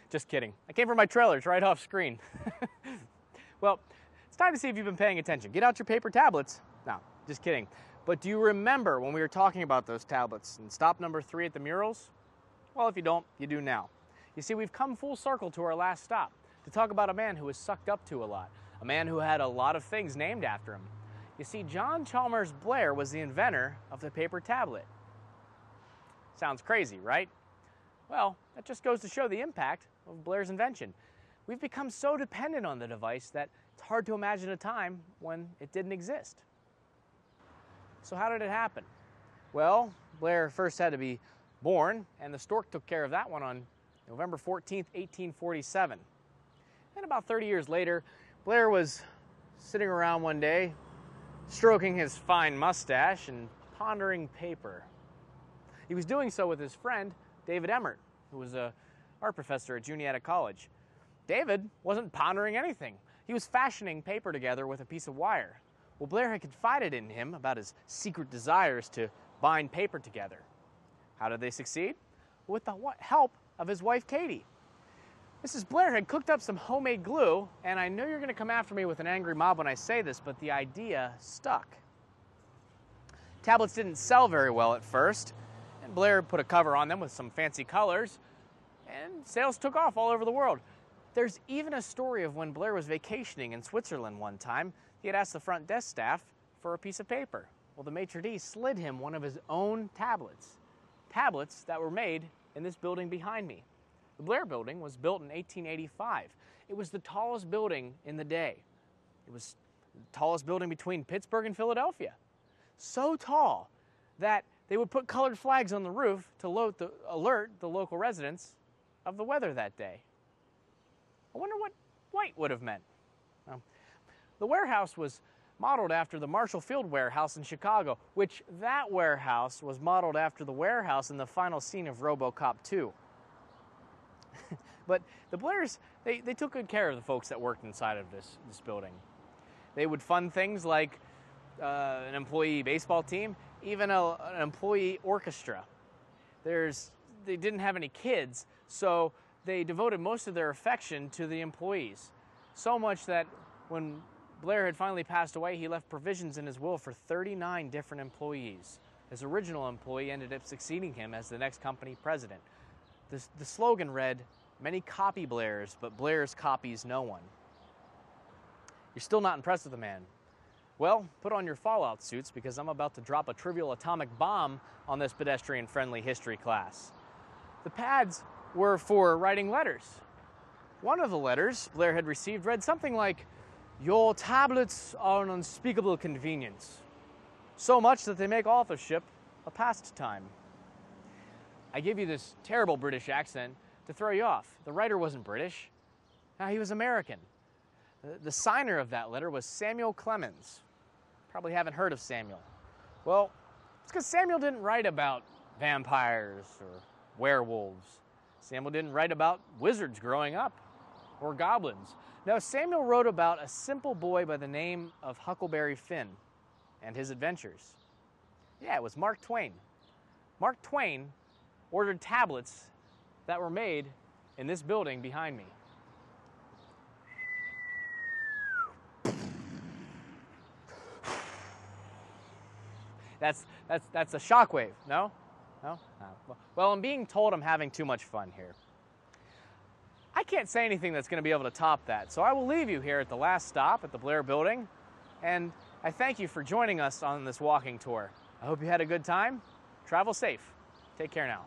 Just kidding. I came from my trailer. It's right off screen. Well, it's time to see if you've been paying attention. Get out your paper tablets. No, just kidding. But do you remember when we were talking about those tablets and stop number 3 at the murals? Well, if you don't, you do now. You see, we've come full circle to our last stop to talk about a man who was sucked up to a lot, a man who had a lot of things named after him. You see, John Chalmers Blair was the inventor of the paper tablet. Sounds crazy, right? Well, that just goes to show the impact of Blair's invention. We've become so dependent on the device that it's hard to imagine a time when it didn't exist. So how did it happen? Well, Blair first had to be born, and the stork took care of that one on November 14th, 1847. And about 30 years later, Blair was sitting around one day, stroking his fine mustache and pondering paper. He was doing so with his friend, David Emmert, who was an art professor at Juniata College. David wasn't pondering anything. He was fashioning paper together with a piece of wire. Well, Blair had confided in him about his secret desires to bind paper together. How did they succeed? With the help of his wife, Katie. Mrs. Blair had cooked up some homemade glue, and I know you're going to come after me with an angry mob when I say this, but the idea stuck. Tablets didn't sell very well at first, and Blair put a cover on them with some fancy colors, and sales took off all over the world. There's even a story of when Blair was vacationing in Switzerland one time. He had asked the front desk staff for a piece of paper. Well, the maitre d' slid him one of his own tablets. Tablets that were made in this building behind me. The Blair Building was built in 1885. It was the tallest building in the day. It was the tallest building between Pittsburgh and Philadelphia. So tall that they would put colored flags on the roof to alert the local residents of the weather that day. I wonder what white would have meant. Well, the warehouse was modeled after the Marshall Field warehouse in Chicago, which that warehouse was modeled after the warehouse in the final scene of RoboCop 2. But the Blairs, they took good care of the folks that worked inside of this building. They would fund things like an employee baseball team, even an employee orchestra. They didn't have any kids, so they devoted most of their affection to the employees. So much that when Blair had finally passed away, he left provisions in his will for 39 different employees. His original employee ended up succeeding him as the next company president. The slogan read, "Many copy Blairs, but Blairs copies no one." You're still not impressed with the man? Well, put on your fallout suits because I'm about to drop a trivial atomic bomb on this pedestrian-friendly history class. The pads were for writing letters. One of the letters Blair had received read something like, "Your tablets are an unspeakable convenience, so much that they make authorship a pastime." I give you this terrible British accent to throw you off. The writer wasn't British. No, he was American. The signer of that letter was Samuel Clemens. Probably haven't heard of Samuel. Well, it's because Samuel didn't write about vampires or werewolves. Samuel didn't write about wizards growing up or goblins. No, Samuel wrote about a simple boy by the name of Huckleberry Finn and his adventures. Yeah, it was Mark Twain. Mark Twain ordered tablets that were made in this building behind me. That's a shockwave, no? No? Well, I'm being told I'm having too much fun here. I can't say anything that's going to be able to top that, so I will leave you here at the last stop at the Blair Building, and I thank you for joining us on this walking tour. I hope you had a good time. Travel safe. Take care now.